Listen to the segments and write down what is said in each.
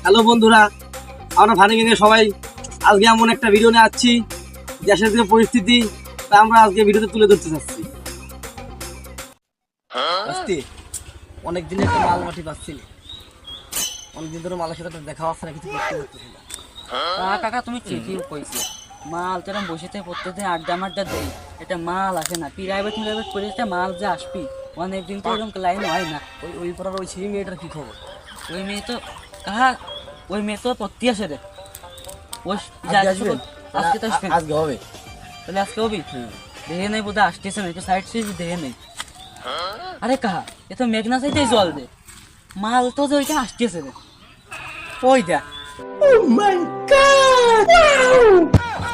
Hello বন্ধুরা, আমরা funny গ্যাংয়ে সবাই আজকে এমন একটা ভিডিও নিয়ে আসছি, দেশের যে পরিস্থিতি তা আমরা আজকে ভিডিওতে তুলে ধরতে চাচ্ছি। অনেকদিন একটা মাল মাটি পাচ্ছি, অনেকদিন ধরে মালের সাথে দেখা হচ্ছে না, কিছু করতে পারতেছি না। কাকা তুমি ঠিকই কইছো, মাল তোরা বসে থেকে প্রত্যেকদিন আড্ডা মাড্ডা দেই, এটা মাল আসে না। প্রাইভেট করে মাল যে আসবি অনেকদিন তো এরকম লাইন হয় না। ওই পড়ার ওই সেই মেয়েটার কি খবর? ওই মেয়ে তো কাহা, ওই মেয়ে তো প্রতি আসে রে। ওই আজকে তো আসবে, আজকে হবে, তাহলে আজকে হবি দেখে নেই, বোধহয় আসতেছে না, একটু সাইড সিট দেখে নেই। আরে কাহা, এ তো মেঘনা সাইডে জল দে, মাল তো যে ওইখানে আসতেছে রে, ওই দেখ।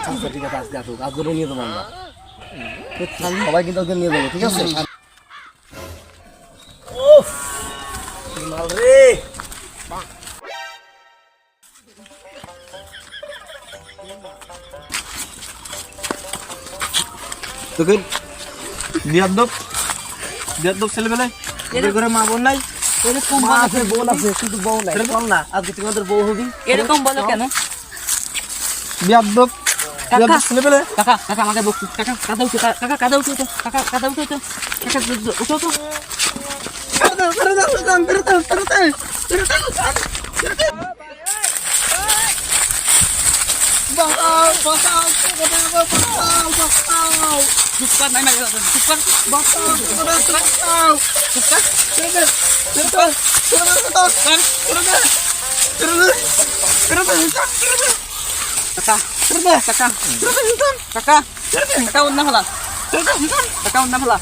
আচ্ছা ঠিক আছে, আজকে আসুক, আজকে নিয়ে দেবো আমরা সবাই, কিন্তু আজকে নিয়ে দেবো, ঠিক আছে? মাল রে, তোকে বিয়াদব ছেলেবেলায় এদের ঘরে মা বোন নাই? এরকম মা আছে, বোন আছে, কিন্তু বউ নাই। চল না, আজকে তুমি আমাদের বউ হবি। এরকম বলো কেন? বিয়াদব ছেলেবেলে। কাকা কাকা আমাকে বকছি, কাকা কাদা উঠে, কাকা কাদা উঠে তো, কাকা কাদা উঠে তো, কাকা উঠো তো। চুপকার নাই মারি, চুপকার কাকা কাকা কাকা কাকা অন্য ফেলা, কাকা অন্য ফেলা,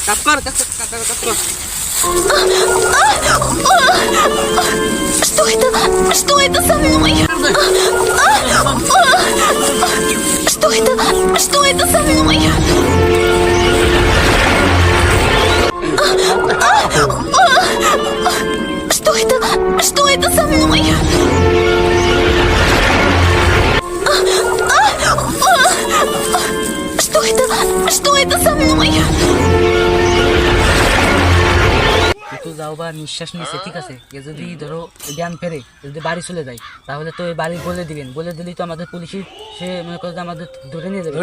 কাজ কর কাজ কর। Что это? Что это со мной? Что это? Что это со мной? Что это? Что это со мной? Что это? Что это со мной? একটু যাও বা নিঃশ্বাস নিচ্ছে, ঠিক আছে? এ যদি ধরো জ্ঞান ফেরে, যদি বাড়ি চলে যায়, তাহলে তো ওই বাড়ি বলে দিবেন, বলে দিলেই তো আমাদের পুলিশের সে মনে করে যে আমাদের ধরে নিয়ে যাবে,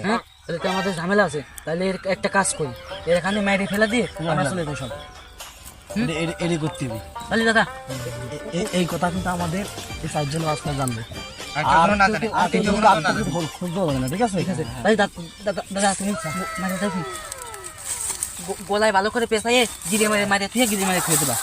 হ্যাঁ? তাহলে তো আমাদের ঝামেলা আছে। তাহলে এর একটা কাজ করি, এর এখানে মাইরে ফেলা দিয়ে আমরা চলে যাই সব। এরই করতে হবে। তাহলে দাদা এই কথা কিন্তু আমাদের এই 4 জন আসলে জানবে, খুঁজতে হবে না, ঠিক আছে? তাহলে দাদা তুমি মাঝে থাকি, গলায় ভালো করে পেঁচাইয়ে গিরে মারে থুয়ে গিরে মারে থুয়ে দেবা।